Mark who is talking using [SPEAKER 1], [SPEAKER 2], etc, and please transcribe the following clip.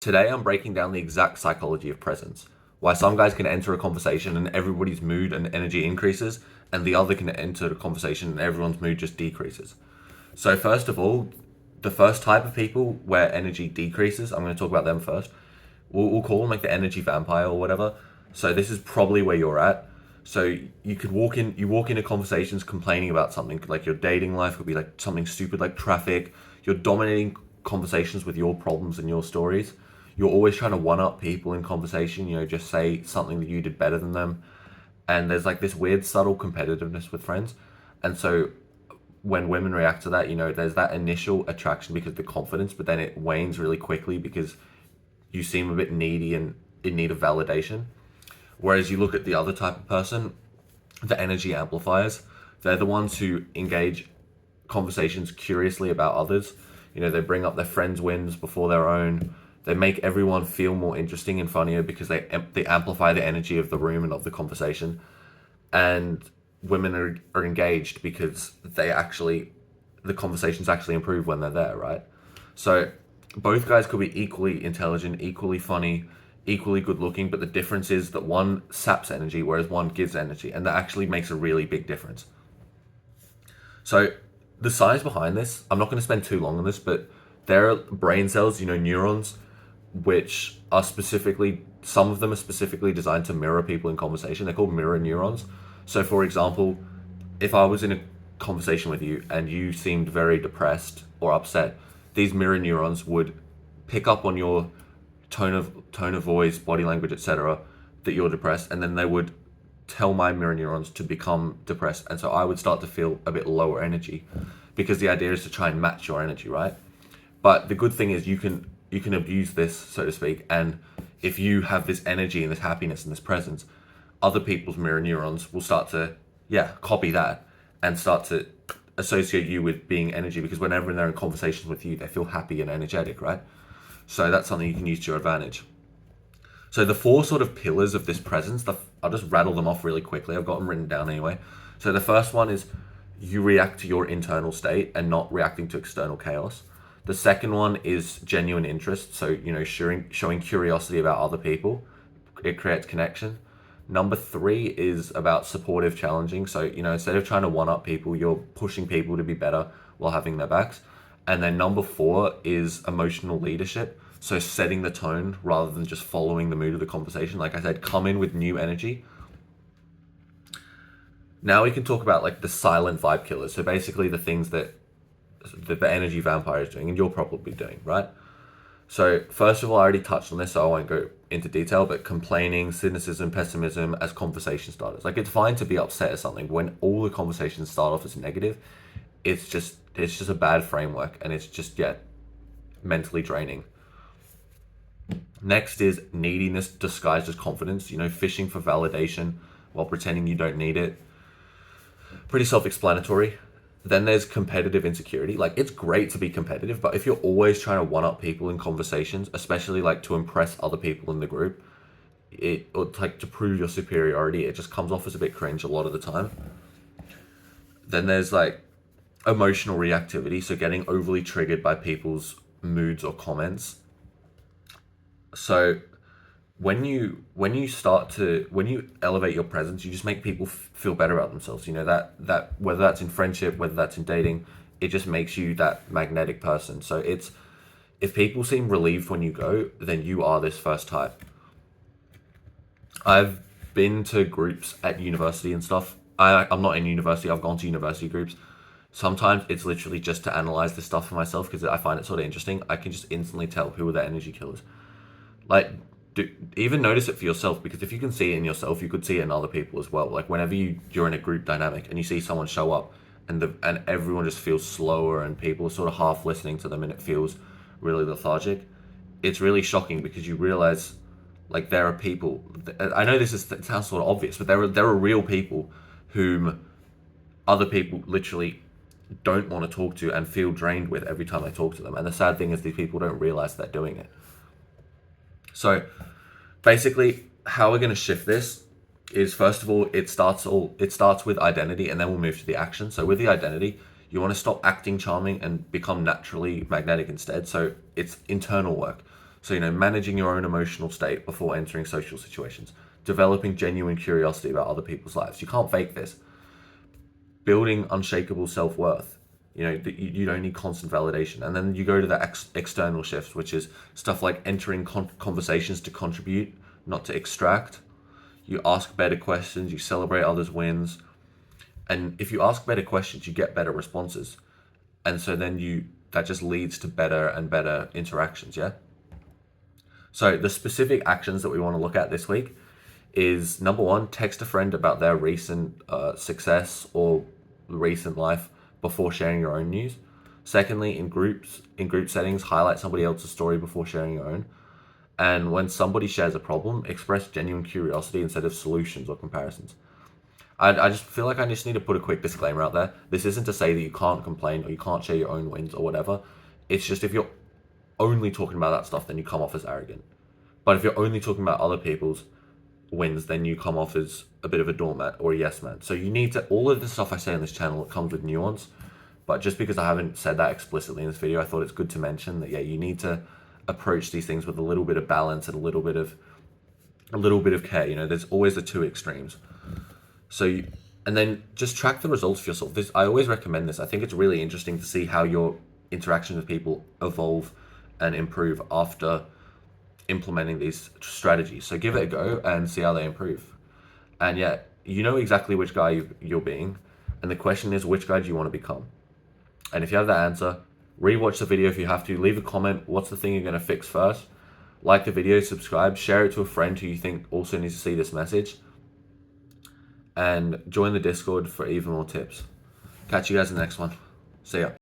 [SPEAKER 1] Today, I'm breaking down the exact psychology of presence. Why some guys can enter a conversation and everybody's mood and energy increases, and the other can enter the conversation and everyone's mood just decreases. So, first of all, the first type of people where energy decreases, I'm going to talk about them first. We'll call them like the energy vampire or whatever. So, this is probably where you're at. So you walk into conversations complaining about something, like your dating life could be like something stupid like traffic. You're dominating conversations with your problems and your stories. You're always trying to one up people in conversation, just say something that you did better than them. And there's like this weird subtle competitiveness with friends. And so when women react to that, there's that initial attraction because of the confidence, but then it wanes really quickly because you seem a bit needy and in need of validation. Whereas you look at the other type of person, the energy amplifiers, they're the ones who engage conversations curiously about others. They bring up their friends' wins before their own. They make everyone feel more interesting and funnier because they amplify the energy of the room and of the conversation. And women are engaged because the conversations actually improve when they're there, right? So both guys could be equally intelligent, equally funny, equally good looking, but the difference is that one saps energy whereas one gives energy, and that actually makes a really big difference. So the science behind this, I'm not going to spend too long on this, but there are brain cells, neurons, which are specifically, some of them are specifically designed to mirror people in conversation. They're called mirror neurons. So for example, if I was in a conversation with you and you seemed very depressed or upset, these mirror neurons would pick up on your tone of voice, body language, etc., that you're depressed, and then they would tell my mirror neurons to become depressed, and so I would start to feel a bit lower energy, because the idea is to try and match your energy, right? But the good thing is you can abuse this, so to speak, and if you have this energy and this happiness and this presence, other people's mirror neurons will start to copy that and start to associate you with being energy, because whenever they're in conversations with you, they feel happy and energetic, right? So that's something you can use to your advantage. So the four sort of pillars of this presence, I'll just rattle them off really quickly. I've got them written down anyway. So the first one is you react to your internal state and not reacting to external chaos. The second one is genuine interest. So, showing curiosity about other people. It creates connection. Number three is about supportive challenging. So, instead of trying to one up people, you're pushing people to be better while having their backs. And then number four is emotional leadership. So setting the tone rather than just following the mood of the conversation. Like I said, come in with new energy. Now we can talk about like the silent vibe killers. So basically the things that the energy vampire is doing and you're probably doing, right? So first of all, I already touched on this, so I won't go into detail, but complaining, cynicism, pessimism as conversation starters. Like it's fine to be upset at something. When all the conversations start off as negative, it's just a bad framework, and it's just mentally draining. Next is neediness disguised as confidence, fishing for validation while pretending you don't need it. Pretty self-explanatory. Then there's competitive insecurity. Like it's great to be competitive, but if you're always trying to one up people in conversations, especially like to impress other people in the group, or like to prove your superiority, it just comes off as a bit cringe a lot of the time. Then there's like emotional reactivity, so getting overly triggered by people's moods or comments. So when you elevate your presence, you just make people feel better about themselves. That whether that's in friendship, whether that's in dating, it just makes you that magnetic person. So it's, if people seem relieved when you go, then you are this first type. I've been to groups at university and stuff. I'm not in university. I've gone to university groups. Sometimes it's literally just to analyze this stuff for myself because I find it sort of interesting. I can just instantly tell who are the energy killers. Like, even notice it for yourself, because if you can see it in yourself, you could see it in other people as well. Like whenever you're in a group dynamic and you see someone show up and everyone just feels slower and people are sort of half listening to them and it feels really lethargic, it's really shocking because you realize like there are people. I know it sounds sort of obvious, but there are real people whom other people literally don't want to talk to and feel drained with every time they talk to them. And the sad thing is these people don't realize they're doing it. So basically how we're going to shift this is, first of all, it starts with identity, and then we'll move to the action. So with the identity, you want to stop acting charming and become naturally magnetic instead. So it's internal work. So, managing your own emotional state before entering social situations, developing genuine curiosity about other people's lives. You can't fake this. Building unshakable self-worth. You don't need constant validation. And then you go to the external shifts, which is stuff like entering conversations to contribute, not to extract. You ask better questions, you celebrate others' wins. And if you ask better questions, you get better responses. And so then that just leads to better and better interactions, yeah? So the specific actions that we want to look at this week is, number one, text a friend about their recent success or recent life before sharing your own news. Secondly, in group settings, highlight somebody else's story before sharing your own. And when somebody shares a problem, express genuine curiosity instead of solutions or comparisons. I just feel like I just need to put a quick disclaimer out there. This isn't to say that you can't complain or you can't share your own wins or whatever. It's just, if you're only talking about that stuff, then you come off as arrogant. But if you're only talking about other people's wins, then you come off as a bit of a doormat or a yes man. So you need to, all of the stuff I say on this channel, it comes with nuance. But just because I haven't said that explicitly in this video, I thought it's good to mention that, yeah, you need to approach these things with a little bit of balance and a little bit of care. There's always the two extremes. So and then just track the results for yourself. I always recommend this. I think it's really interesting to see how your interactions with people evolve and improve after implementing these strategies. So give it a go and see how they improve. And yeah, you know exactly which guy you're being. And the question is, which guy do you want to become? And if you have that answer, rewatch the video if you have to. Leave a comment. What's the thing you're going to fix first? Like the video, subscribe, share it to a friend who you think also needs to see this message. And join the Discord for even more tips. Catch you guys in the next one. See ya.